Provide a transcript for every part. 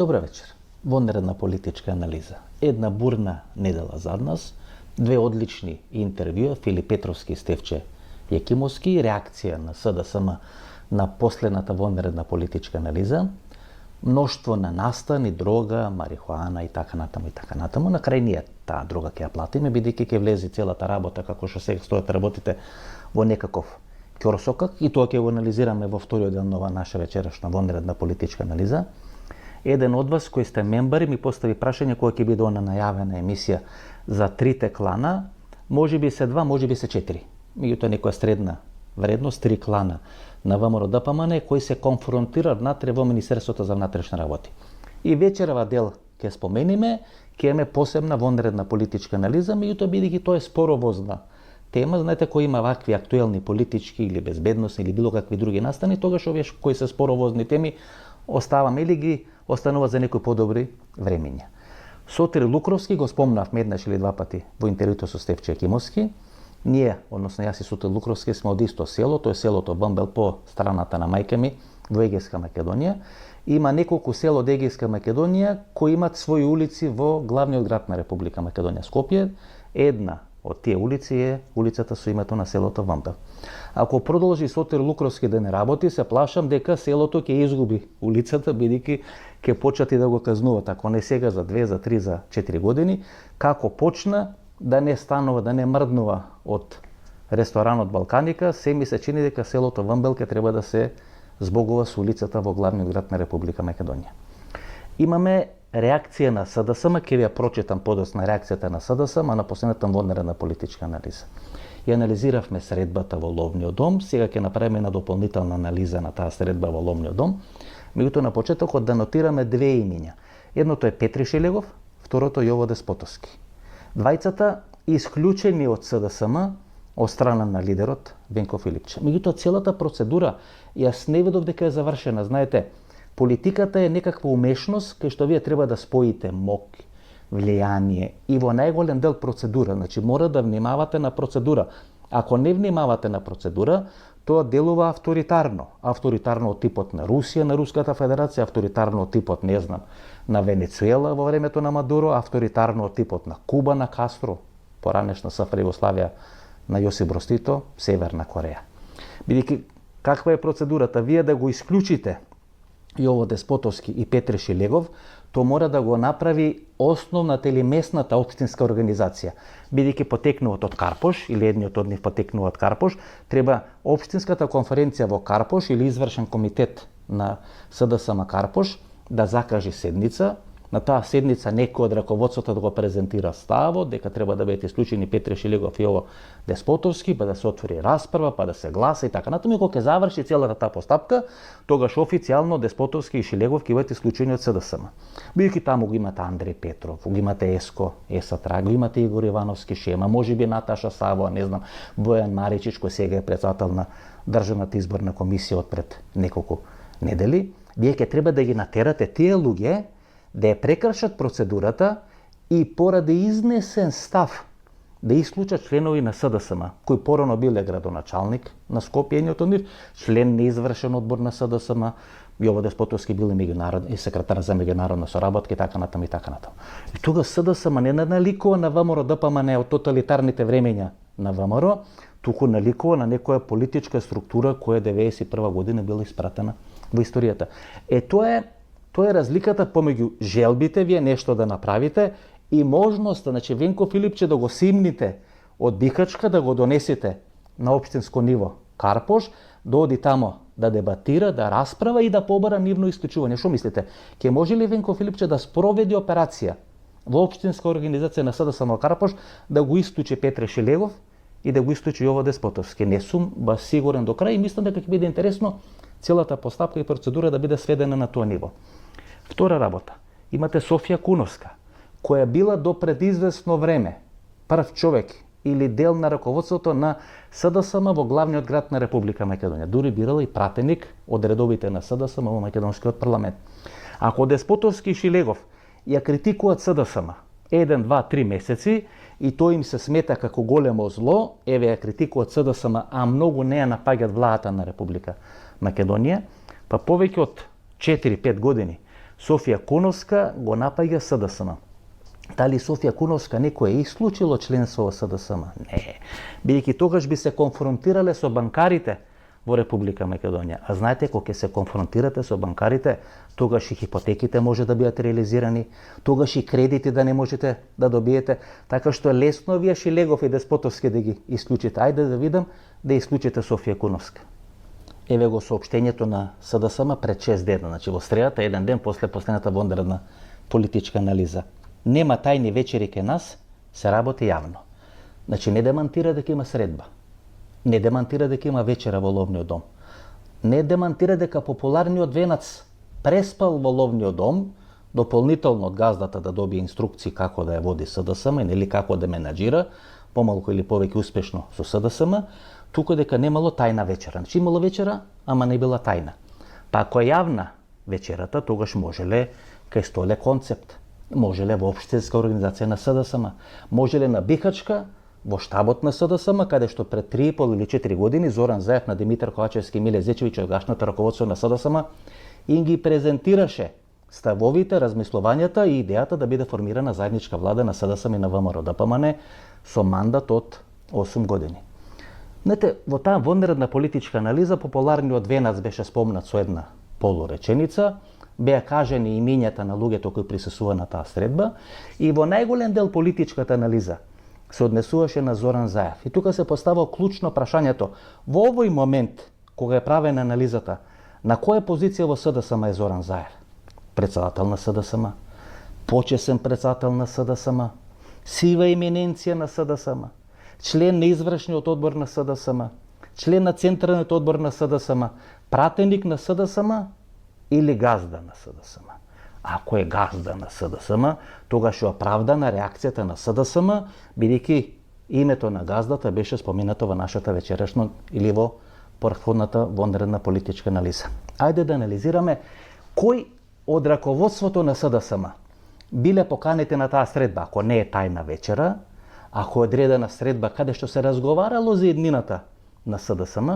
Добра вечер. Вонредна политичка анализа. Една бурна недела зад нас, две одлични интервјуа, Филип Петровски и Стефче Јекимовски, реакција на СДСМ на последната вонредна политичка анализа, мноштво на настани, дрога, марихуана и така натаму. На крај ние таа дрога ќе ја платиме, бидејќи ќе влези целата работа, како што сега стојат работите, во некаков ќорсокак, и тоа ќе го анализираме во вториот дел на ова наша вечерашна вонредна политичка анализа. Еден од вас кои сте мембари ми постави прашање кога ќе биде она најавена емисија за трите клана, можеби се 2, можеби се 4. Меѓутоа некоја средна вредност, 3 клана на ВМРО ДПМН кои се конфронтираат внатре во Министерството за внатрешни работи. И вечерава дел ќе спомениме, ќе имаме посебна вонредна политичка анализа, меѓутоа бидејќи тоа е споровозна тема, знаете, кои има вакви актуелни политички или безбедносни или било какви други настани, тогаш овие кои се споровозни теми оставаме или ги остануваат за некои подобри времиња. Сотир Лукровски го спомнавме еднаш или два пати во интервјуто со Стефче Јекимовски. Ние, односно јас и Сотир Лукровски, сме од исто село, тоа е селото Вамбел по страната на мајка ми во Егејска Македонија. Има неколку села од Егејска Македонија кои имаат своји улици во главниот град на Република Македонија, Скопје. Една од тие улици е улицата со името на селото Вамбел. Ако продолжи Сотир Лукровски да не работи, се плашам дека селото ќе изгуби улицата, бидејќи ќе почнат и да го казнуваат, ако не сега за 2, за 3, за 4 години, како почна да не станува, да не мрднува од ресторанот Балканика, се ми се чини дека селото Вамбел ќе треба да се збогува со улицата во главниот град на Република Македонија. Имаме реакција на СДСМ, ќе ви ја прочитам подоцна реакцијата на СДСМ на последната вонредна политичка анализа. И анализиравме средбата во Ловниот дом, сега ќе направиме една дополнителна анализа на таа средба во Ловниот дом. Меѓутоа на почетокот да нотираме две имиња. Едното е Петри Шилегов, второто Јово Деспотовски. Двајцата исклучени од СДСМ од страна на лидерот Венко Филипче. Меѓутоа целата процедура јас не видов дека е завршена. Знаете, политиката е некаква умешност кај што вие треба да споите мок, влијание и во најголем дел процедура. Значи мора да внимавате на процедура. Ако не внимавате на процедура, тоа делува авторитарно. Авторитарно од типот на Русија, на Руската Федерација, авторитарно од типот, не знам, на Венецуела во времето на Мадуро, авторитарно од типот на Куба, на Кастро, поранешна СФР Југославија на Јосип Броз Тито, Северна Кореја. Бидејќи каква е процедурата? Вие да го исклучите Јово Деспотовски и Петри Шилегов, тоа мора да го направи основната или местната општинска организација. Бидејќи потекнуваат од Карпош, или едниот од нив потекнуваат од Карпош, треба општинската конференција во Карпош или извршен комитет на СДСМ Карпош да закаже седница. На таа седница некој од раководството да го презентира ставот, дека треба да бидат исклучени Петри Шилегов и Јово Деспотовски, па да се отвори расправа, па да се гласа и така натаму. Кога ќе заврши целата таа постапка, тогаш официјално Деспотовски и Шилегов ќе бидат исклучени од СДСМ. Бидејќи таму го имате Андреј Петров, го имате Еско, Есатраг, го имате Игор Ивановски Шема, можеби Наташа Савова, не знам, Бојан Маричич кој сега е председател на Државната изборна комисија од пред неколку недели. Вие ќе треба да ги натерате тие луѓе да ја прекршат процедурата и поради изнесен став да исклучат членови на СДСМ, кој порано биле градоначалник на Скопје, едниот од нив, член на извршен одбор на СДСМ, Јово Деспотовски бил и секретар за меѓународна соработка и така натаму и така натаму. И тога СДСМ не наликува на ВМРО ДПМН од тоталитарните времења на ВМРО, туку наликува на некоја политичка структура која 1991 година била испратена во историјата. Тоа е разликата помеѓу желбите вие нешто да направите и можноста, значи Венко Филипче да го симните од Бикачка, да го донесете на општинско ниво Карпош, да оди тамо да дебатира, да расправа и да побара нивно исклучување. Што мислите? Ќе може ли Венко Филипче да спроведе операција во општинска организација на СДСМ Карпош да го исклучи Петри Шилегов и да го исклучи Јово Деспотовски? Не сум баш сигурен до крај и мислам дека ќе биде интересно целата постапка и процедура да биде сведена на тоа ниво. Втора работа. Имате Софија Куновска, која била до пред известно време прв човек или дел на раководството на СДСМ во главниот град на Република Македонија. Дури бирала и пратеник од редовите на СДСМ во македонскиот парламент. Ако Деспотовски и Шилегов ја критикуваат СДСМ 1, 2, 3 месеци и тој им се смета како големо зло, еве ја критикуваат СДСМ, а многу не ја напаѓаат владата на Република Македонија, па повеќе од 4-5 години Софија Куновска го напаѓа СДСМ. Дали Софија Куновска некој е исклучило членство во СДСМ? Не. Бидејќи тогаш би се конфронтирале со банкарите во Република Македонија. А знаете, кога ќе се конфронтирате со банкарите, тогаш и хипотеките може да бидат реализирани, тогаш и кредити да не можете да добиете, така што е лесно вие Шилегов и Деспотовски да ги исклучите. Ајде да видам да исклучите Софија Куновска. Еве го соопштењето на СДСМ пред 6 дена, значи во средата, еден ден после последната вонредна политичка анализа. Нема тајни вечери кај нас, се работи јавно. Значи не демантира дека има средба. Не демантира дека има вечера во Ловниот дом. Не демантира дека популарниот венац преспал во Ловниот дом, дополнително од газдата да добие инструкции како да ја води СДСМ или како да менаџира, помалку или повеќе успешно со СДСМ, туку дека немало тајна вечера. Значи имало вечера, ама не била тајна. Па ако е јавна вечерата, тогаш можеле кај столе концепт, можеле во општинска организација на СДСМ, можеле на Бихачка, во штабот на СДСМ, каде што пред 3,5 или 4 години Зоран Заев на Димитар Ковачевски и Миле Зечевиќ од гашното раководство на СДСМ им ги презентираше ставовите, размислувањата и идејата да биде формирана заедничка влада на СДСМ и на ВМРО ДПМН со мандат од 8 години. Знаете, во таа вонредна политичка анализа популарниот венац беше спомнат со една полуреченица, беа кажани имињата на луѓето кои присуствува на таа средба и во најголем дел политичката анализа се однесуваше на Зоран Заев. И тука се поставува клучно прашањето, во овој момент, кога е правена анализата, на која позиција во СДСМ е Зоран Заев? Председател на СДСМ, почесен председател на СДСМ, сива еминенција на СДСМ, член на извршниот одбор на СДСМ, член на централниот одбор на СДСМ, пратеник на СДСМ или газда на СДСМ? Ако е газда на СДСМ, тогаш е оправдана реакцијата на СДСМ, бидејќи името на газдата беше споменато во нашата вечерашна или во претходната вонредна политичка анализа. Ајде да анализираме кој од раководството на СДСМ биле поканети на таа средба, ако не е тајна вечера, ако е одредена средба каде што се разговарало за еднината на СДСМ,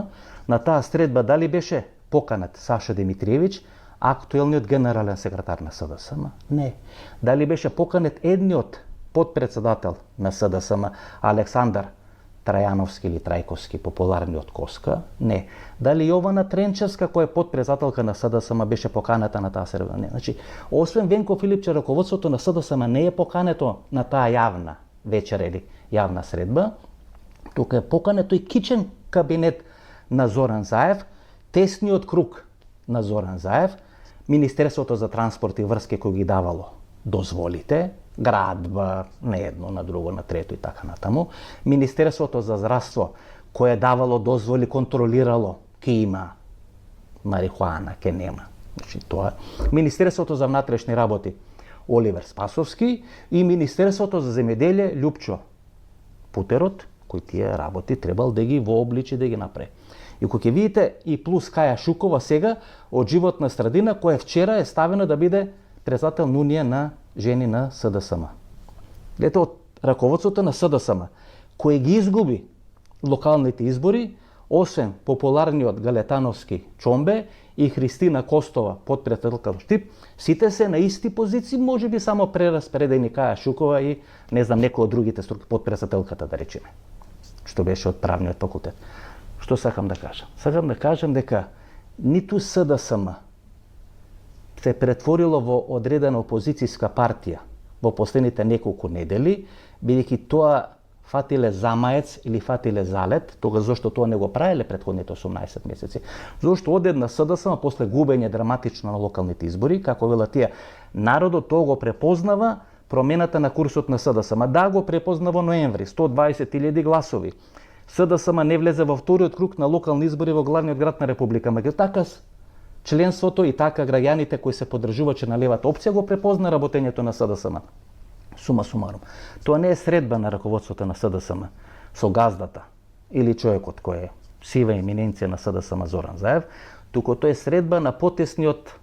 на таа средба дали беше поканет Саша Димитриевиќ, актуелниот генерален секретар на СДСМ? Не. Дали беше поканет едниот подпредседател на СДСМ, Александар Трајановски или Трајковски, популарниот Коска? Не. Дали Јована Тренчевска, која е подпредседателка на СДСМ, беше поканата на таа средба? Не. Значи, освен Венко Филипче, раководството на СДСМ не е покането на таа јавна вечера или јавна средба, тука е покането и кичен кабинет на Зоран Заев, тесниот круг на Зоран Заев, Министерството за транспорт и врски кој ги давало дозволите, градба, не едно, на друго, на трето и така натаму, Министерството за здравство кој давало дозволи, контролирало ке има марихуана, ке нема. Значи тоа. Министерството за внатрешни работи Оливер Спасовски и Министерството за земјоделие Лјупчо Путерот, кој тие работи требал да ги вообличи, да ги направи. И кога ќе видите и плюс Каја Шукова сега од Животна средина, која вчера е ставена да биде председател на Унија на жени на СДСМ. Гледате, од раководството на СДСМ, кој ги изгуби локалните избори, освен популарниот Галетановски Чомбе и Христина Костова, подпредседателка во Штип, сите се на исти позиции, може би само прераспредени Каја Шукова и не знам некој од другите структури, подпредседателката да речеме, што беше од правниот факултет. Што сакам да кажам? Сакам да кажам дека ниту СДСМ се претворило во одредена опозицијска партија во последните неколку недели, бидејќи тоа фатиле замаец или фатиле залет, тога зашто тоа не го правеле претходните 18 месеци. Зошто одедна СДСМ после губење драматично на локалните избори, како вела тие, народот тоа го препознава промената на курсот на СДСМ. Да, го препознава ноември, 120.000 гласови. СДСМ не влезе во вториот круг на локални избори во главниот град на Република Македонија. Така членството и така граѓаните кои се поддржувачи на левата опција го препозна работењето на СДСМ. Сума сумарум. Тоа не е средба на раководството на СДСМ со газдата или човекот кој е сива еминенција на СДСМ Зоран Заев, туку тоа е средба на потесниот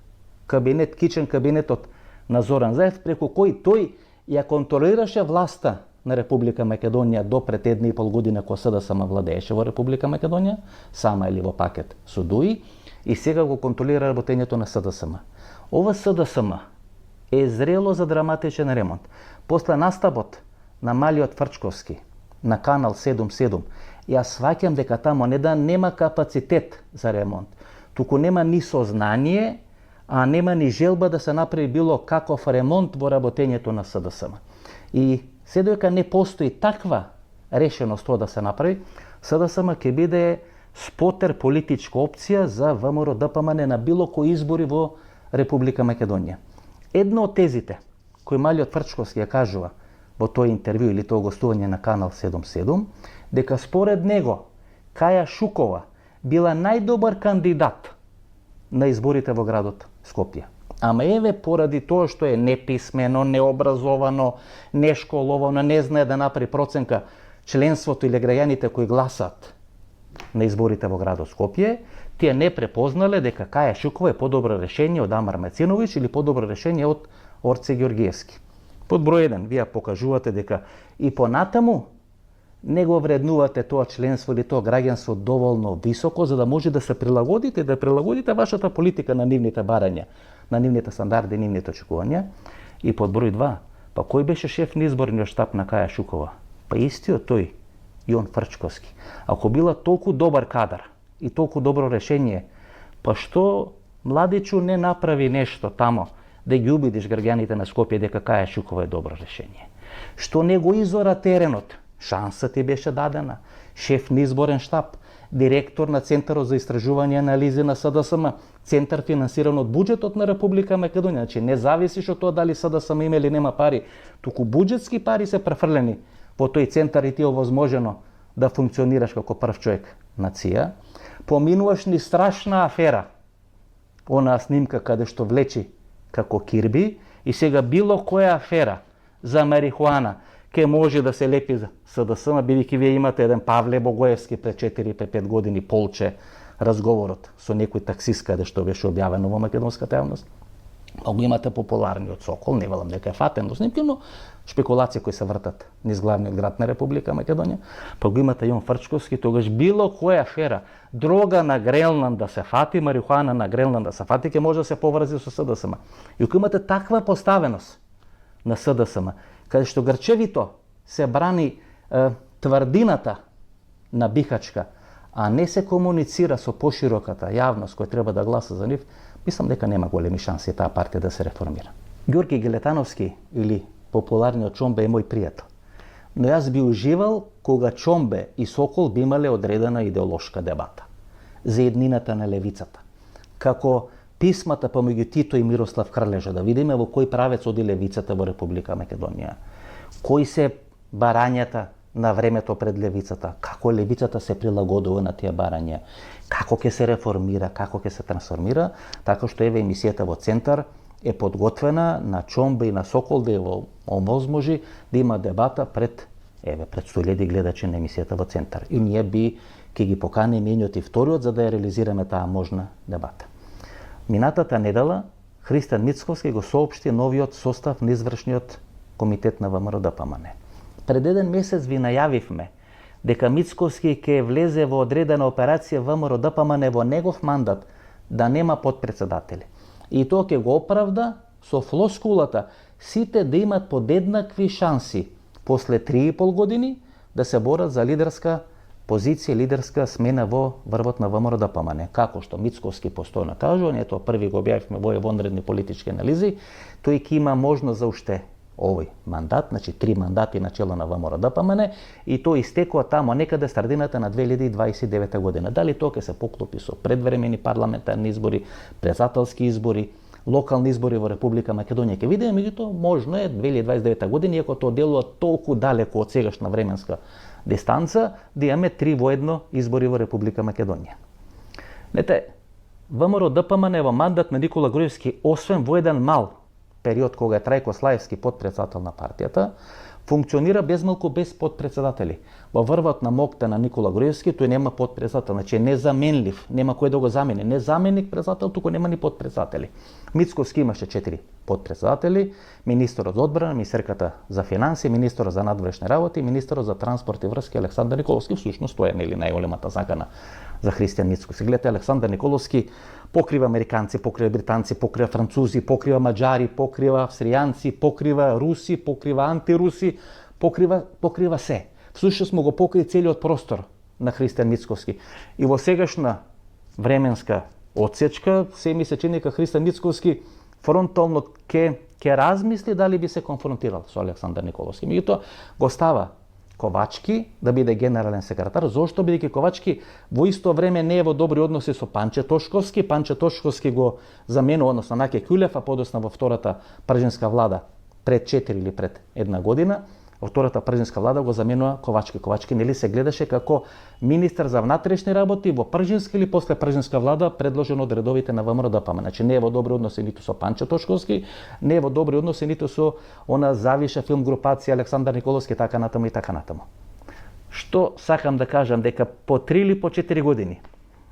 кабинет, кичен кабинетот на Зоран Заев, преку кој тој ја контролираше власта на Република Македонија до пред 1,5 година кога СДСМ владееше во Република Македонија, сама или во пакет со ДУИ, и сега го контролира работењето на СДСМ. Ова СДСМ е зрело за драматичен ремонт. После настапот на Малиот Фрчковски на канал 77, јас сваќам дека тамо не да нема капацитет за ремонт, туку нема ни сознание, а нема ни желба да се направи било каков ремонт во работењето на СДСМ. И се додека не постои таква решеност тоа да се направи, СДСМ ќе биде спотер политичка опција за ВМРО ДПМН на било кои избори во Република Македонија. Едно од тезите кој Малиот Фрчковски ја кажува во тој интервју или тоа гостување на канал 77, дека според него Каја Шукова била најдобар кандидат на изборите во градот Скопје. Ама еве поради тоа што е неписмено, необразовано, нешколовано, не знае да направи проценка членството или граѓаните кои гласат на изборите во градот Скопје, тие не препознале дека Каја Шукова е подобро решение од Амар Меценовиќ или подобро решение од Орце Ѓоргиевски. Под број 1, вие покажувате дека и понатаму не го вреднувате тоа членство или тоа граѓанство доволно високо за да може да се прилагодите, да прилагодите вашата политика на нивните барања, на нивните стандарди, нивните очекувања. И под број 2, па кој беше шеф на изборниот штаб на Каја Шукова? Па истиот тој, Јон Фрчковски. Ако била толку добар кадар и толку добро решение, па што младичу не направи нешто тамо да ги убедиш граѓаните на Скопје дека Каја Шукова е добро решение? Што не го изора теренот? Шанса ти беше дадена. Шеф на изборен штаб, директор на Центарот за истражување и анализи на СДСМ, центар финансиран од буџетот на Република Македонија. Значи не зависиш од тоа дали СДСМ има или нема пари, туку буџетски пари се префрлени во тој центар и ти е овозможено да функционираш како прв човек на ЦИА. Поминуваш ни страшна афера, онаа снимка каде што влечи како Кирби, и сега било која афера за марихуана ке може да се лепи за СДСМ, бидејќи вие имате еден Павле Богоевски пред 4-5 години полче разговорот со некој таксист каде што беше објавено во македонската јавност. Па го имате популарниот Сокол, не велам дека е фатен до снимки, но шпекулации кои се вртат низ главниот град на Република Македонија. Па го имате Јон Фрчковски, тогаш било која афера, дрога на Гренланд да се фати, марихуана на Гренланд да се фати, ќе може да се поврзи со СДСМ. И ако имате таква поставеност на СДСМ, каде што грчевито се брани тврдината на Бихачка, а не се комуницира со пошироката јавност која треба да гласа за нив, мислам дека нема големи шанси таа партија да се реформира. Ѓорги Гелетановски или популарниот Чомбе е мој пријател. Но јас би уживал кога Чомбе и Сокол би имале одредена идеолошка дебата за еднината на левицата. Како писмата помеѓу Тито и Мирослав Крлежа, да видиме во кој правец оди левицата во Република Македонија. Кои се барањата на времето пред левицата, како левицата се прилагодува на тие барања, како ќе се реформира, како ќе се трансформира, така што еве емисијата во Центар е подготвена на Чомбе и на Сокол да ја овозможи да има дебата пред 100.000 гледачи на емисијата во Центар. И ние би ќе ги поканеме едниот и вториот за да ја реализираме таа можна дебата. Минатата недела Христан Мицковски го соопшти новиот состав на извршниот комитет на ВМРО ДПМН. Пред еден месец ви најавивме дека Мицковски ќе влезе во одредена операција ВМРО ДПМН во негов мандат да нема подпредседатели. И тоа ќе го оправда со флоскулата сите да имат подеднакви шанси после 3,5 години да се борат за лидерска позиција, лидерска смена во врвот на ВМРО ДПМН. Како што Мицковски постојано кажува, ние тоа први го објавивме во вонредни политички анализи, тој ќе има можност за уште овој мандат, значи 3 мандати на чело на ВМРО ДПМН, и тој истекува тамо некаде средината на 2029 година. Дали тоа ќе се поклопи со предвремени парламентарни избори, председателски избори, локални избори во Република Македонија, ќе видиме, меѓутоа можно е 2029 година, иако тоа делува толку далеку од сегашна временска дистанца, да имаме 3 воедно избори во Република Македонија. Знаете, ВМРО ДПМН во мандат на Никола Груевски, освен во еден мал период кога е Трајко Слаевски подпредседател на партијата, функционира безмалку без подпредседатели. Во врвот на МОКТ на Никола Груевски тој нема подпредседател, значи е незаменлив, нема кој да го замени. Не заменик председател, туку нема ни подпредседатели. Мицковски имаше 4 подпредседатели, министерот за одбрана, министерката за финансии, министерот за надврешни работи, министерот за транспорт и врски Александар Николовски. Всушност тоа е најголемата закана за Христијан Мицкоски. Гледате, Александар Николовски покрива американци, покрива британци, покрива французи, покрива маđари, покрива австријанци, покрива руси, покрива антируси, покрива се. Всушност му го покри целиот простор на Христијан Мицкоски. И во сегашна временска одсечка се ми се чини дека Христијан Мицкоски фронтално ќе размисли дали би се конфронтирал со Александар Николовски. Меѓутоа го става Ковачки да биде генерален секретар. Зошто? Бидејќи Ковачки во исто време не е во добри односи со Панче Тошковски. Панче Тошковски го заменува, односно Наке Кјулев, а подосна во втората пржинска влада пред 4 или пред 1 година, во втората пржинска влада го заменува Ковачки. Ковачки нели се гледаше како министер за внатрешни работи во пржинска или после пржинска влада, предложен од редовите на ВМРО-ДПМН. Значи не е во добри односи ниту со Панче Тошковски, не е во добри односи ниту со она завиша филм групација Александар Николовски, така натаму и така натаму. Што сакам да кажам, дека по 3 или по 4 години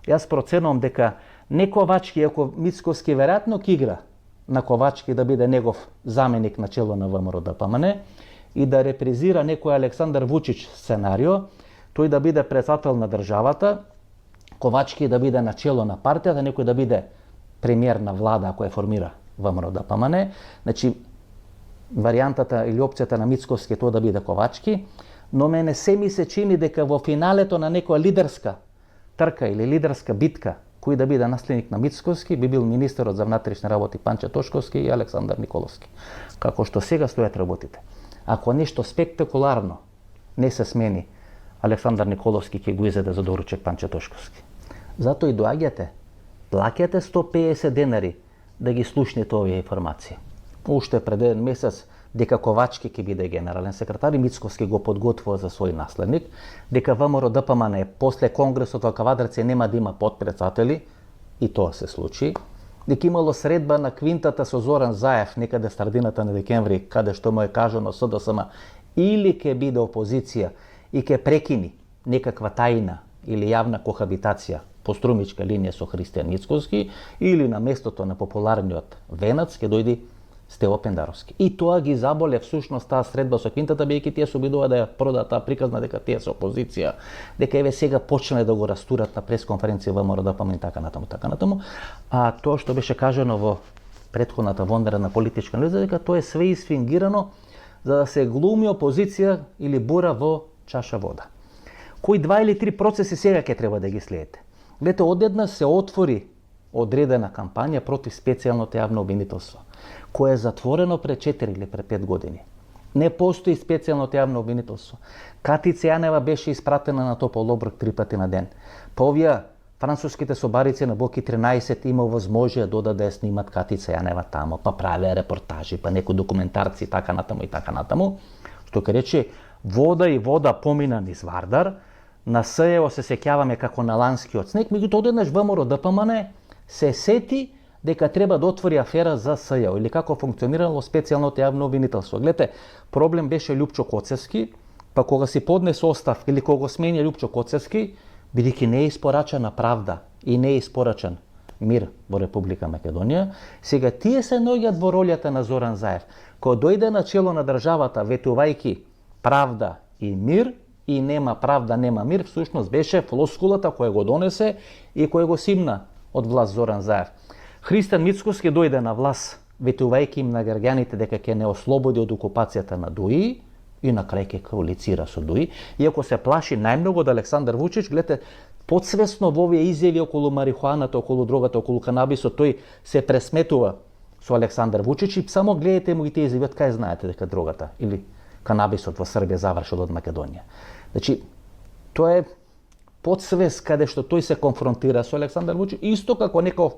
јас проценувам дека не Ковачки, ако Мицкоски веројатно ќе игра на Ковачки да биде негов заменик на чело на ВМРО-ДПМН и да репризира некој Александар Вучич сценарио, тој да биде председател на државата, Ковачки да биде на чело на партијата, некој да биде премиер на влада ако ја формира ВМРО-ДПМН. Значи, варијантата или опцијата на Мицкоски тоа да биде Ковачки, но мене се ми се чини дека во финалето на некоја лидерска трка или лидерска битка, кој да биде наследник на Мицкоски, би бил министерот за внатрешни работи Панче Тошковски и Александар Николовски. Како што сега стојат работите. Ако нешто спектакуларно не се смени, Александар Николовски ќе го изеде за доручек Панче Тошковски. Затоа и доаѓате, плаќате 150 денари да ги слушнете овие информации. Уште пред 1 месец дека Ковачки ќе биде генерален секретар и Мицкоски го подготвува за свој наследник, дека ВМРО-ДПМН после конгресот во Кавадарци нема да има подпредседатели, и тоа се случи, дека имало средба на квинтата со Зоран Заев некаде средината на декември, каде што му е кажано СДСМ или ќе биде опозиција и ќе прекини некаква тајна или јавна кохабитација по струмичка линија со Христијан Мицкоски, или на местото на популарниот Венац ќе дојди Стево Пендаровски. И тоа ги заболе всушност таа средба со квинтата, бидејќи тие се обидува да ја продадат таа приказна дека тие се опозиција, дека еве сега почнале да го растурат на пресконференција ВМРО-ДПМН и така натаму. А тоа што беше кажано во претходната вондарена политичка анализа, дека тоа е све изфингирано за да се глуми опозиција или бура во чаша вода. Кои 2 или 3 процеси сега ќе треба да ги следите. Гледате, одеднаш се отвори одредена кампања против специјалното јавно обвинителство, кое е затворено пред 4 или пред 5 години. Не постои специјалното јавно обвинителство. Катица Јанева беше испратена на топол оброк 3 пати на ден. Па овие француските собарици на Боки 13 има возможија да ја снимат Катица Јанева тамо, па правеа репортажи, па некои документарци и така натаму. Што ке рече, вода помина низ Вардар, на СЈО се сеќаваме како на ланскиот снег, меѓутоа одеднаш ВМРО-ДПМН се сети дека треба да отвори афера за СЈО или како функционирало специјалното јавно обвинителство. Гледате, проблем беше Лјупчо Коцевски, па кога си поднесе остав или кога го смени Лјупчо Коцевски, бидејќи не е испорачана правда и не е испорачан мир во Република Македонија, сега тие се наоѓаат во ролјата на Зоран Заев, кој дојде на чело на државата ветувајќи правда и мир, и нема правда, нема мир, всушност беше флоскулата која го донесе и која го симна од власт Зоран Заев. Христијан Мицкоски дојде на власт ветувајќи им на граѓаните дека ќе не ослободи од окупацијата на ДУИ и на крај ќе коалицира со ДУИ, иако се плаши најмногу од Александар Вучич. Гледате, подсвесно во овие изјави околу марихуаната, околу дрогата, околу канабисот, тој се пресметува со Александар Вучич и само гледате му и тие изјави, кај знаете дека дрогата или канабисот во Србија завршил од Македонија. Значи, тоа е подсвест каде што тој се конфронтира со Александар Вучич, исто како некој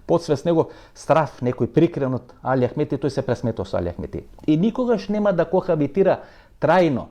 подсвест него страф, некој прикрен од Али Ахмети, тој се пресметува со Али Ахмети. И никогаш нема да кохабитира трајно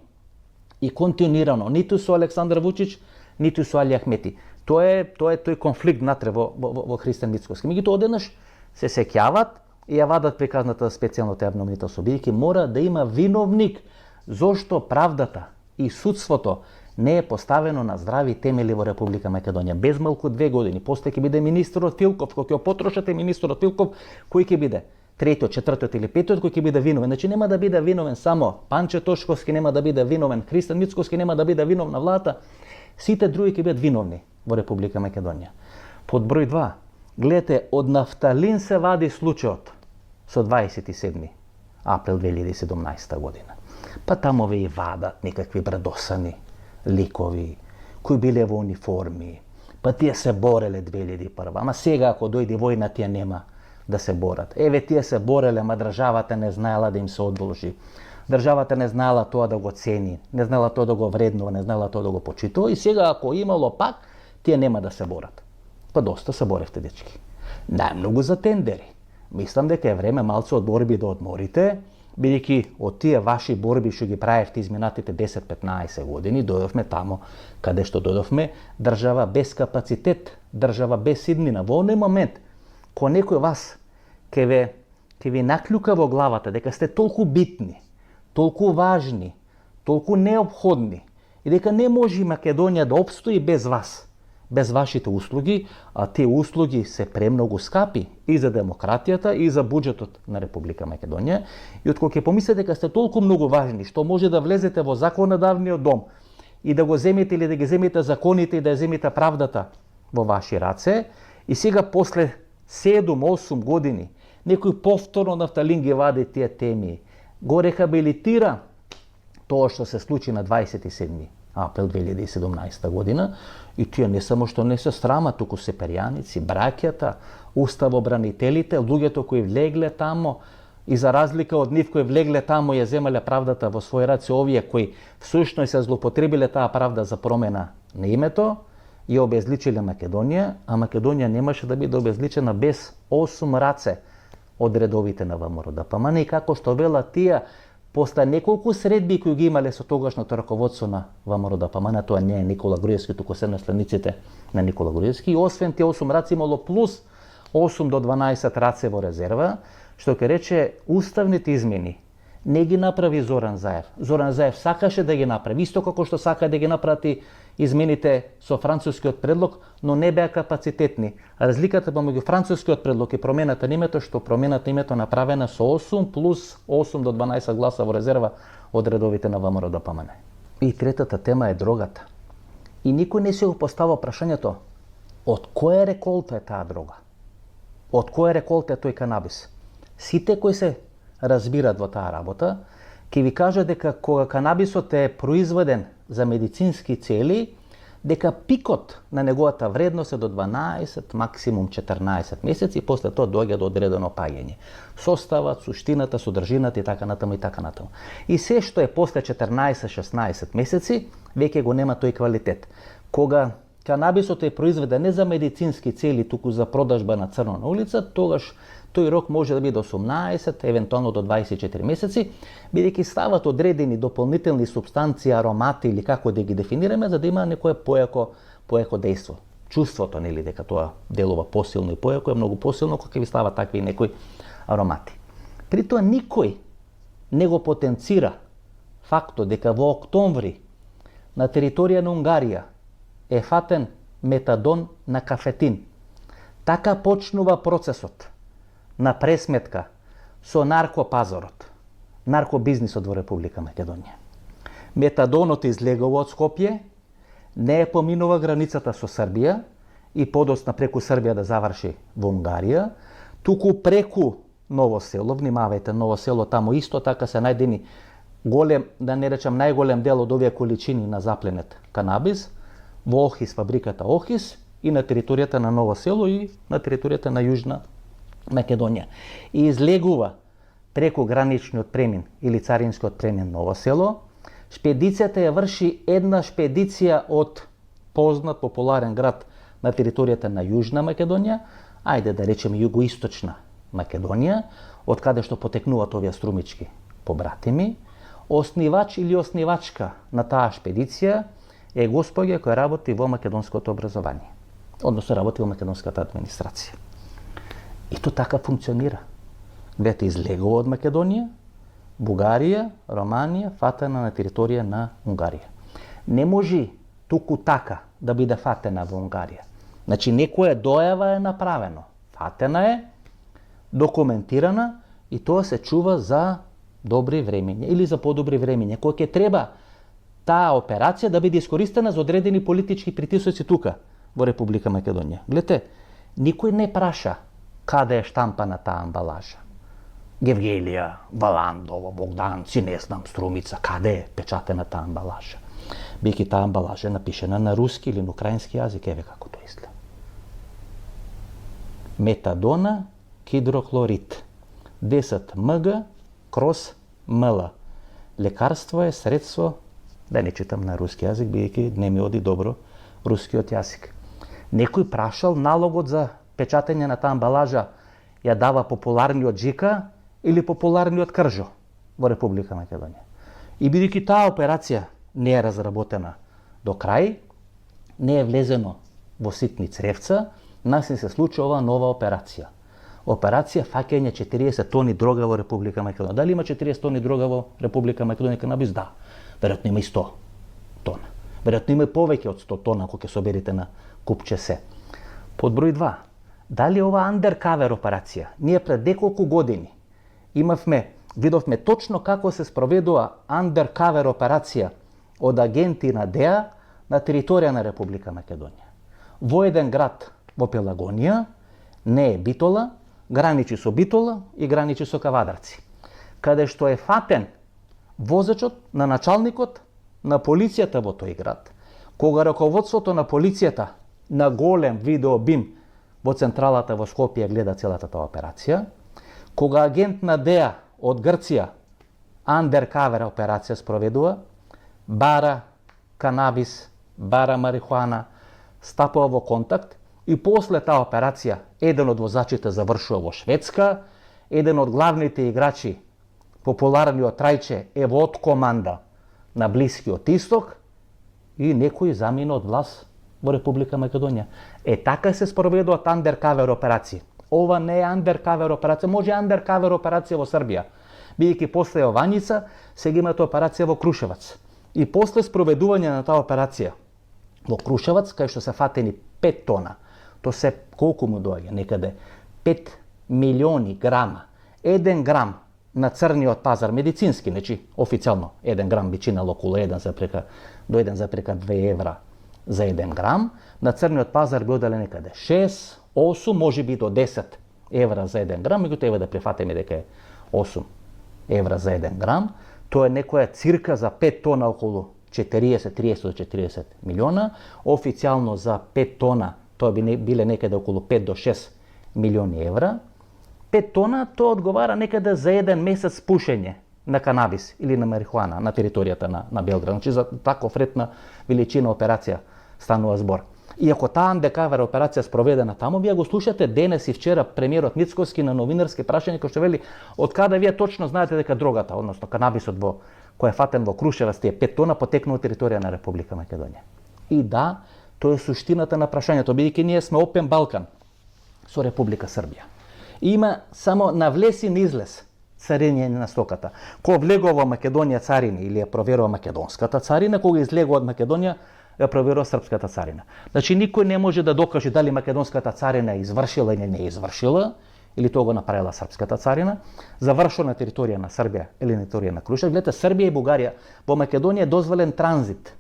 и континуирано ниту со Александар Вучич, ниту со Али Ахмети. Тоа е тој конфликт натре во Христијан Мицкоски. Меѓутоа одеднаш се сеќаваат и ја вадат приказната специјалното јавно обвинителство, бидејќи мора да има виновник. Зошто правдата и судството не е поставено на здрави темели во Република Македонија? Без малку 2 години, после ќе биде министерот Филков, кога ќе потрошате министерот Филков, кој ќе биде? третиот, четвртиот или петиот кој ќе биде виновен. Значи нема да биде виновен само Панче Тошковски, нема да биде виновен Христан Мицковски, нема да биде виновна владата. Сите други ќе бидат виновни во Република Македонија. Под број 2, гледате, од нафталин се вади случајот со 27 април 2017 година. Па таму ве и вадат некакви брадосани ликови, кои биле во униформи, па тие се бореле 2001. Ама сега ако дојде војна, тие нема да се борат. Еве тие се бореле, ама државата не знаела да им се одолжи. Државата не знаела тоа да го цени, не знаела тоа да го вреднува, не знаела тоа да го почитува и сега ако имало пак, тие нема да се борат. Па доста се боревте, дечки. Најмногу за тендери. Мислам дека е време малце од борби да одморите, бидејќи од тие ваши борби што ги правевте изминатите 10-15 години, дојдовме тамо каде што дојдовме, држава без капацитет, држава без иднина. Во оној момент, кога некој вас ќе ви наклюка во главата дека сте толку битни, толку важни, толку неопходни и дека не може Македонија да опстои без вас, без вашите услуги, а тие услуги се премногу скапи и за демократијата и за буџетот на Република Македонија. И откога ќе помислите дека сте толку многу важни, што може да влезете во законодавниот дом и да го земете или да ги земете законите и да земете правдата во ваши раце, и сега после 7-8 години некој повторно нафталин ги вади тие теми, го рехабилитира тоа што се случи на 27 април 2017 година, и тие не само што не се срама, туку се перјаници, браќата, уставобранителите, луѓето кои влегле тамо и за разлика од нив кои влегле тамо ја земале правдата во свој раце, овие кои всушност се злоупотребиле таа правда за промена на името, ја обезличиле Македонија, а Македонија немаше да биде обезличена без 8 раце од редовите на ВМРО-ДПМН, и како што велат тие, после неколку средби кои ги имале со тогашното раководство на ВМРО-ДПМН, тоа не е Никола Груевски, туку се наследниците на Никола Груевски, и освен тие 8 раце имало плюс 8 до 12 раце во резерва, што ќе рече уставните измени не ги направи Зоран Заев. Зоран Заев сакаше да ги направи, исто како што сака да ги направи измените со францускиот предлог, но не беа капацитетни. Разликата помеѓу францускиот предлог и промената на името, што промената на името направена со 8 плюс 8 до 12 гласа во резерва од редовите на ВМРО-ДПМН. И третата тема е дрогата. И никој не се го поставува прашањето од која реколта е таа дрога? Од која реколта е тој канабис? Сите кои се разбират во таа работа, ќе ви кажа дека кога канабисот е произведен за медицински цели, дека пикот на неговата вредност е до 12, максимум 14 месеци, и после тоа доаѓа до одредено паѓање. Составот, суштината, содржината и така натаму и така натаму. И се што е после 14-16 месеци, веќе го нема тој квалитет. Кога канабисот е произведен не за медицински цели, туку за продажба на црно на улица, тогаш тој рок може да биде 18, евентуално до 24 месеци, бидејќи стават одредени дополнителни субстанции, аромати или како да ги дефинираме, за да има некое поеко дејство. Чувството, нели, дека тоа делува посилно и поеко е многу посилно кога ви стават такви некои аромати. При тоа никој не го потенцира фактот дека во октомври на територија на Унгарија е фатен метадон на кафетин. Така почнува процесот на пресметка со наркопазарот, наркобизнисот во Република Македонија. Метадонот излегува од Скопје, не е поминува границата со Србија и подоцна преку Србија да заврши во Унгарија, туку преку Ново село, внимавајте, Ново село, таму исто така се најдени голем, да не речам најголем дел од овие количини на запленет канабис, во Охис, фабриката Охис, и на територијата на Ново село и на територијата на Јужна Македонија. И излегува преку граничниот премин или царинскиот премин Ново село. Шпедицијата ја врши една шпедиција од познат популарен град на територијата на Јужна Македонија, ајде да речеме југоисточна Македонија, од каде што потекнуваат овие струмички побратими. Оснивач или оснивачка на таа шпедиција е госпоѓа која работи во македонското образование, односно работи во македонската администрација. И то така функционира. Гледате, излегува од Македонија, Бугарија, Романија, фатена на територија на Унгарија. Не може туку така да биде фатена во Унгарија. Значи, некоја дојава е направено. Фатена е, документирана и тоа се чува за добри времења или за подобри времења, кој ќе треба таа операција да биде искористена за одредени политички притисоци тука во Република Македонија. Гледате, никој не праша каде е штампана таа амбалажа. Гевгелија, Валандова, Богданци, не знам, Струмица, каде е печатена таа амбалажа. Бидејќи таа амбалажа е напишена на руски или на украински јазик, еве како тоа изгледа. Метадона, хидроклорид, 10 мг крос мл. Лекарство е средство, да не читам на руски јазик, бидејќи не ми оди добро рускиот јазик. Некој прашал налогот за печатење на таа амбалажа ја дава популарниот Джика или популарниот Кржо во Република Македонија. И бидејќи таа операција не е разработена до крај, не е влезено во ситни цревца, нас не се случи оваа нова операција. Операција фаќање 40 тони дрога во Република Македонија. Дали има 40 тони дрога во Република Македонија канабис? Да. Веројатно има и 100 тона. Веројатно има и повеќе од 100 тона кога ќе соберете на купче се. Под број 2. Дали ова андеркавер операција? Ние пред неколку години видовме точно како се спроведува андеркавер операција од агенти на ДЕА на територија на Република Македонија. Во еден град во Пелагонија, не е Битола, граничи со Битола и граничи со Кавадарци, каде што е фатен возачот на началникот на полицијата во тој град, кога раководството на полицијата на голем видеобим во централата во Скопје гледа целата таа операција, кога агент на ДЕА од Грција андеркавер операција спроведува, бара канабис, бара марихуана, стапува во контакт и после таа операција еден од возачите завршува во Шведска, еден од главните играчи, популарниот Трајче, е во откоманда на Блискиот Исток и некој замина од власт во Република Македонија. Така се спроведуваат андеркавер операции. Ова не е андеркавер операција, може андеркавер операција во Србија. Бидејќи после Јованица сега имате операција во Крушевац. И после спроведување на таа операција во Крушевац, кај што се фатени 5 тона, то се колку му доаѓа? Некаде 5 милиони грама. 1 грам на црниот пазар, медицински, значи официјално 1 грам би чинало околу 1 до 1,2 евра за 1 грам, на црниот пазар би оделе некаде 6, 8, може би до 10 евра за 1 грам, меѓутоа еве да прифатиме дека е 8 евра за 1 грам, тоа е некоја цирка за 5 тона околу 30 до 40 милиона, официјално за 5 тона тоа би биле некаде околу 5 до 6 милиони евра. 5 тона тоа одговара некаде за 1 месец пушење на канабис или на марихуана на територијата на Белград. Значи за таков ред на величина операција станува збор. И ако таа андеркавер операција спроведена таму, вие го слушате денес и вчера премиерот Мицкоски на новинарски прашања кој што вели од каде вие точно знаете дека дрогата, односно канабисот кој е фатен во Крушевац, тие 5 тона потекнува територија на Република Македонија. И да, тоа е суштината на прашањето, бидејќи ние сме опен Балкан со Република Србија. И има само на влез и на излез цариње на стоката. Кога влегува во Македонија царина или ја проверува македонската царина, кога излегува од Македонија ја проверува српската царина. Значи никој не може да докаже дали македонската царина е извршила или не е извршила, или тоа го направила српската царина, завршува на територија на Србија или на територија на Крушев. Гледате, Србија и Бугарија во Македонија е дозволен транзит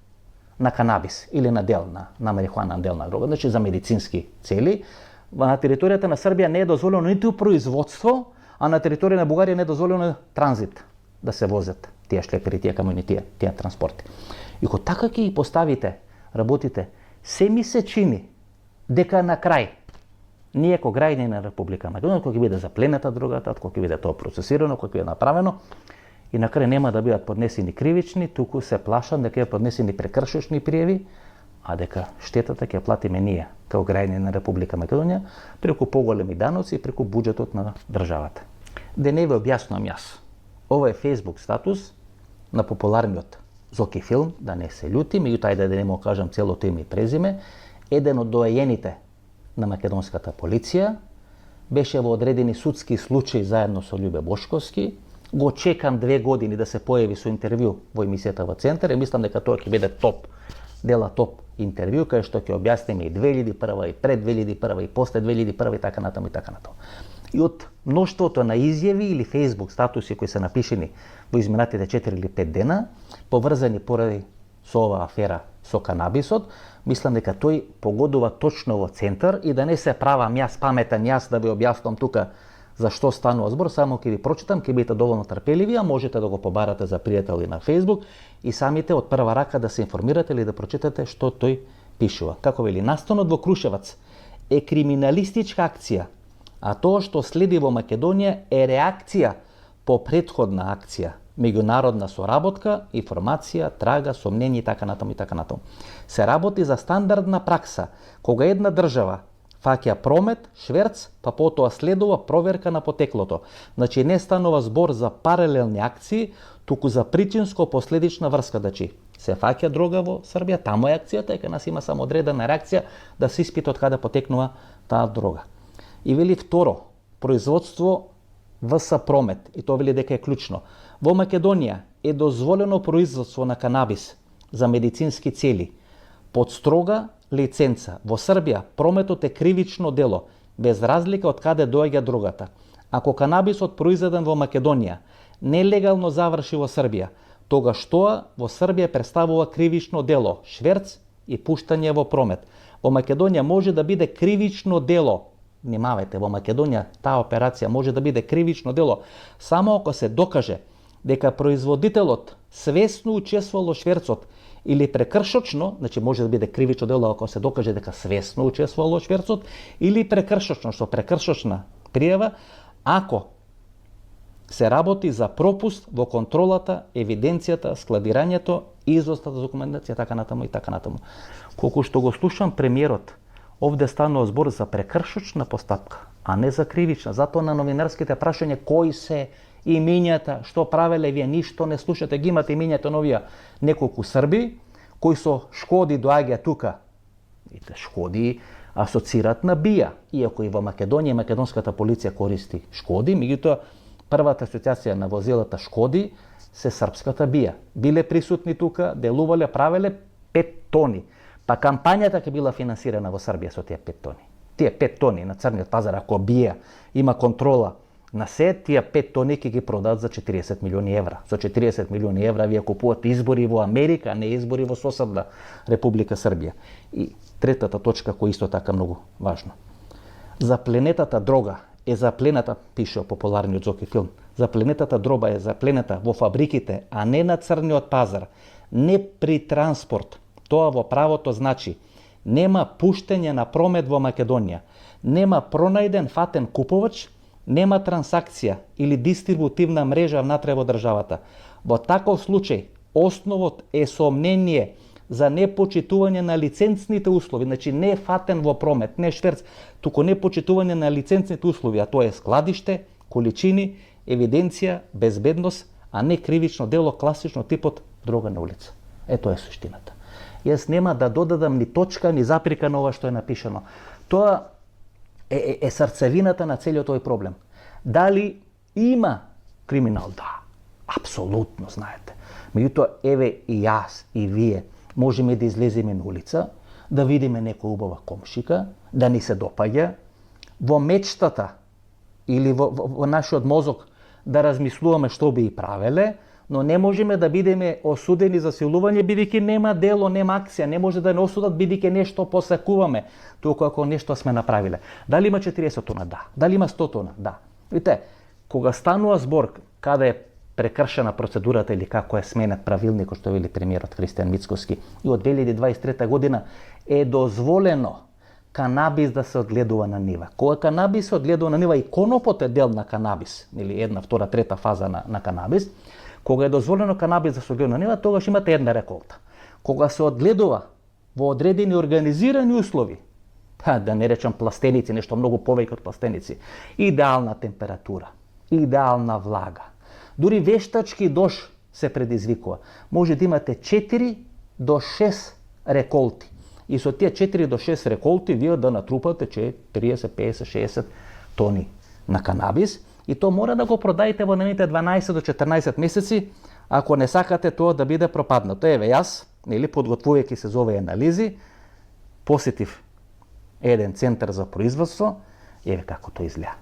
на канабис или на дел на марихуана, дел на дрога, значи за медицински цели. На територијата на Србија не е дозволено ниту производство, а на територија на Бугарија не е дозволено транзит да се возат тие шлепери, тие камиони, тие транспорти. И кога така ќе ги поставите работите, се ми се чини дека на крај ние како граѓани на Република Македонија, кога ќе биде запленета дрогата, кога ќе биде тоа процесирано, кога ќе биде направено, и на крај нема да бидат поднесени кривични, туку се плашам дека ќе поднесени прекршочни пријави, а дека штетата ќе платиме ние како граѓани на Република Македонија преку поголеми даноци и преку буџетот на државата. Да не ви објаснувам јас. Ова е Facebook статус на популарниот Зоки филм, да не се љути, меѓутоа ајде да не му кажам целото име и презиме, еден од доајените на македонската полиција, беше во одредени судски случаи заедно со Љубе Бошковски, го чекам 2 години да се појави со интервју во емисијата во Центар и мислам дека тоа ќе биде топ интервју, кај што ќе објасниме и 2001 и пред 2001 и после 2001 и така натаму и така натаму. И од мноштвото на изјави или Facebook статуси кои се напишени во изминатите 4 или 5 дена, поврзани поради со оваа афера со канабисот, мислам дека тој погодува точно во центар и да не се правам јас паметен, јас да ви објаснам тука за што станува збор, само ќе ви прочитам, ќе бидете доволно трпеливи, а можете да го побарате за пријатели на Facebook и самите од прва рака да се информирате или да прочитате што тој пишува. Како вели, настанот во Крушевац е криминалистичка акција, а тоа што следи во Македонија е реакција по претходна акција, меѓународна соработка, информација, трага, сомнение и така натаму и така натаму. Се работи за стандардна пракса, кога една држава фаќа промет, шверц, па потоа следува проверка на потеклото. Значи не станува збор за паралелни акции, туку за причинско-последична врска. Значи се фаќа дрога во Србија, таму е акцијата, дека нас има само одредена реакција да се испита од каде потекнува таа дрога. И вели второ, производство ВС промет, и тоа вели дека е клучно. Во Македонија е дозволено производство на канабис за медицински цели под строга лиценца. Во Србија прометот е кривично дело, без разлика од каде доаѓа дрогата. Ако канабисот произведен во Македонија нелегално заврши во Србија, тогаш тоа во Србија представува кривично дело, шверц и пуштање во промет. Во Македонија може да биде кривично дело, внимавајте, во Македонија таа операција може да биде кривично дело само ако се докаже дека производителот свесно учествувал во шверцот или прекршочно, значи може да биде кривично дело ако се докаже дека свесно учествувал во шверцот, или прекршочно, што прекршочна пријава, ако се работи за пропуст во контролата, евиденцијата, складирањето, изостата документација, така натаму и така натаму. Колку што го слушам премиерот, овде станува збор за прекршочна постапка, а не за кривична. Затоа на новинарските прашања кои се имињата, што правеле вие, ништо не слушате, ги имате имињата на овие неколку Срби кои со Шкоди доаѓа тука. И те Шкоди асоцираат на БИА, иако и во Македонија македонската полиција користи Шкоди, меѓутоа првата асоциација на возилата Шкоди се српската БИА. Биле присутни тука, делувале, правеле 5 тони. Па кампањата ќе била финансирана во Србија со тие 5 тони. Тие 5 тони на црниот пазар, ако БИА има контрола на се, тие 5 тони ќе ги продаат за 40 милиони евра. Со 40 милиони евра вие купувате избори во Америка, а не избори во соседна Република Србија. И третата точка која исто така многу важна. Запленетата дрога е заплената, пише популарниот Зоки филм, запленетата дрога е заплената во фабриките, а не на црниот пазар, не при транспорт. Тоа во правото значи нема пуштење на промет во Македонија, нема пронајден фатен купувач, нема трансакција или дистрибутивна мрежа внатре во државата. Во таков случај, основот е сомнение за непочитување на лиценцните услови, значи не фатен во промет, не шверц, туку непочитување на лиценцните услови, а тоа е складиште, количини, евиденција, безбедност, а не кривично дело, класично типот дрога на улица. Ето е суштината. Јас нема да додадам ни точка, ни заприка на ова што е напишано. Тоа е срцевината на целиот овој проблем. Дали има криминал? Да, апсолутно, знаете. Меѓутоа, еве и јас, и вие, можеме да излеземе на улица, да видиме некоја убава комшика, да ни се допаѓа, во мечтата или во нашиот мозок да размислуваме што би и правеле, но не можеме да бидеме осудени за силување, бидејќи нема дело, нема акција, не може да не осудат, бидејќи нешто посакуваме, туку ако нешто сме направиле. Дали има 40 тона? Да. Дали има 100 тона? Да. Видите, кога станува збор каде е прекршена процедурата или како е сменет правилникот, што вели премиерот Христијан Мицкоски, и од 2023 година е дозволено канабис да се одгледува на нива. Кога канабис се одгледува на нива и конопот е дел на канабис, или една, втора, трета фаза на канабис, кога е дозволено канабис да се одгледува на нива, тогаш имате една реколта. Кога се одгледува во одредени организирани услови, да не речам пластеници, нешто многу повеќе од пластеници, идеална температура, идеална влага, дури вештачки дош се предизвикува. Може да имате 4 до 6 реколти. И со тие 4 до 6 реколти вие да натрупате 30, 50, 60 тони на канабис, и то мора да го продајте во наredните 12 до 14 месеци, ако не сакате тоа да биде пропаднато. Еве јас, подготвувајќи се за овие анализи, посетив еден центар за производство, еве како тоа изгледа.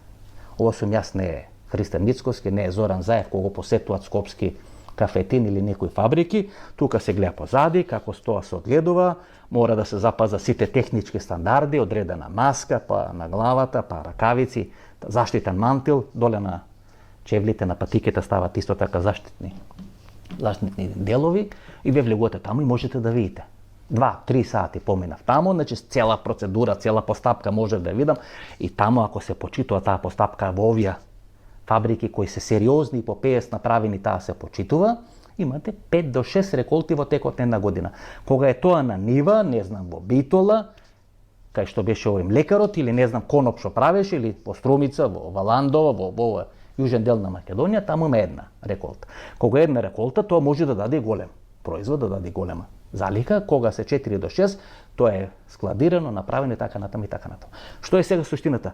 Ова сум јас, не е Христан Мицкоски, не е Зоран Заев, кога посетуваат скопски кафетин или некои фабрики. Тука се гледа позади, како тоа се одгледува, мора да се запаза сите технички стандарди, одредена маска, па на главата, па ракавици, заштитен мантил, доле на чевлите на патиките стават исто така заштитни делови и ве влегувате таму и можете да видите. 2-3 сати поминав таму, значи цела процедура, цела постапка може да ја видам и таму ако се почитува таа постапка во овие фабрики кои се сериозни и по 50 направени, таа се почитува, имате 5 до 6 реколти во текот на една година. Кога е тоа на нива, не знам, во Битола, кај што беше овој млекарот, или не знам, коноп што правеше, или во Струмица, во Валандова, во јужен дел на Македонија, таму има една реколта. Кога е една реколта, тоа може да даде голем производ, да даде голема залика. Кога се 4 до 6, тоа е складирано, направено така натаму и така натаму. Што е сега суштината?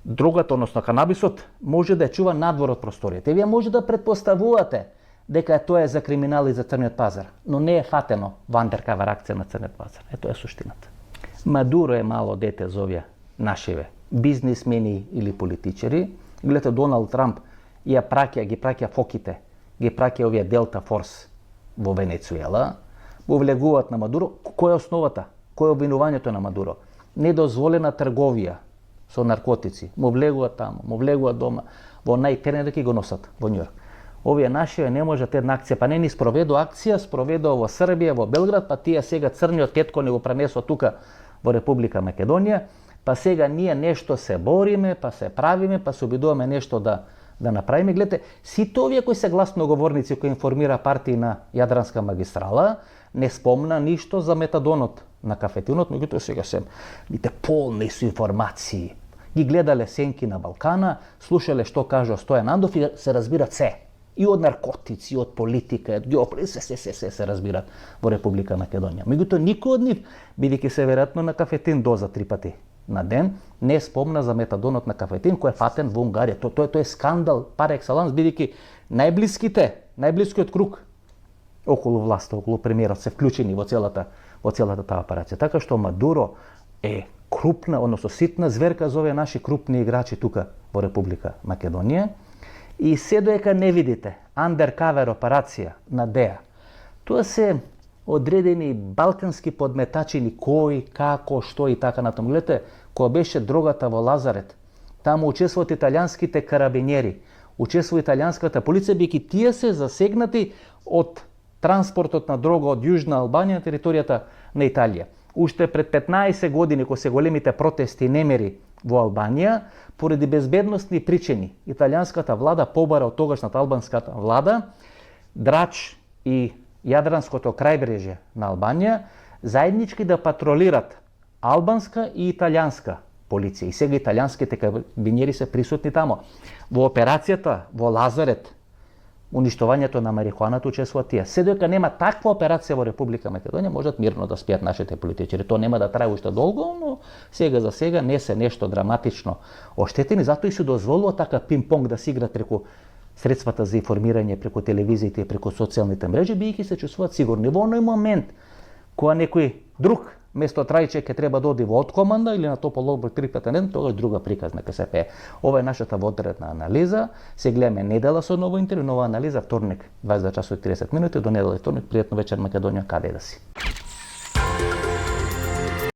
Дрогата, односно канабисот, може да ја чува надвор од просторијата. Вие може да предпоставувате дека тоа е за криминал и за црниот пазар, но не е фатено во андеркавер акција на црниот пазар. Тоа е суштината. Мадуро е мало дете за овие нашиве бизнисмени или политичари. Гледате, Доналд Трамп ги праќа фоките, ги праќа овие Делта Форс во Венецуела, го влегуваат на Мадуро. Која е основата? Кој е обвинувањето на Мадуро? Недозволена трговија со наркотици. Му влегуваат таму, му влегуваат дома, во најтерен да го носат во Њујорк. Овие наши не можат една акција, па не ни спроведу акција, спроведу во Србија, во Белград, па тие сега црниот тетко не го пренесо тука во Република Македонија, па сега ние нешто се бориме, па се правиме, па се обидуваме нешто да направиме. Гледате, сите овие кои се гласноговорници кои информира партии на Јадранска магистрала, не спомна ништо за метадонот на кафетинот, меѓутоа сега се полни со информации. Ги гледале Сенки на Балкана, слушале што кажа Стојан Андов и се разбират се. И од наркотици, и од политика, од геополитика, се разбират во Република Македонија. Меѓутоа никој од нив, бидејќи се веројатно на кафетин доза 3 пати на ден, не спомна за метадонот на кафетин кој е фатен во Унгарија. Тоа е скандал пар екселанс, бидејќи најблискиот круг околу власта, околу премиерот се вклучени во целата таа операција. Така што Мадуро е крупна, односно ситна зверка за овие наши крупни играчи тука во Република Македонија. И се доека не видите андеркавер операција на ДЕА, тоа се одредени балкански подметачини, кои, како, што и така натаму. Гледате, кога беше дрогата во Лазарет, таму учествуваат италијанските карабинери, учествува италијанската полиција, бидејќи тие се засегнати од транспортот на дрога од Јужна Албанија на територијата на Италија. Уште пред 15 години, кога се големите протести и немири во Албанија, поради безбедносни причини, италијанската влада побара од тогашната албанската влада Драч и Јадранското крајбрежје на Албанија заеднички да патролират албанска и италијанска полиција. И сега италијанските карабинери се присутни тамо. Во операцијата во Лазарет, уништувањето на марихуаната учествуваат тие. Се доека нема таква операција во Република Македонија, можат мирно да спијат нашите политичари. Тоа нема да трае уште долго, но сега за сега не се нешто драматично оштетени, затоа и се дозволува така пинг-понг да се игра преку средствата за информирање, преку телевизиите и преку социјалните мрежи, бидејќи се чувствуваат сигурни. Во оној момент кога некој друг место Трајче ќе треба да оди во откоманда или на топол оброк 3 пати на ден, тогаш друга приказна ќе се пее. Ова е нашата водредна анализа. Се гледаме недела со ново интервју, нова анализа, вторник 22 часот и 30 минути, до недела и вторник, пријатно вечер Македонија, каде да си.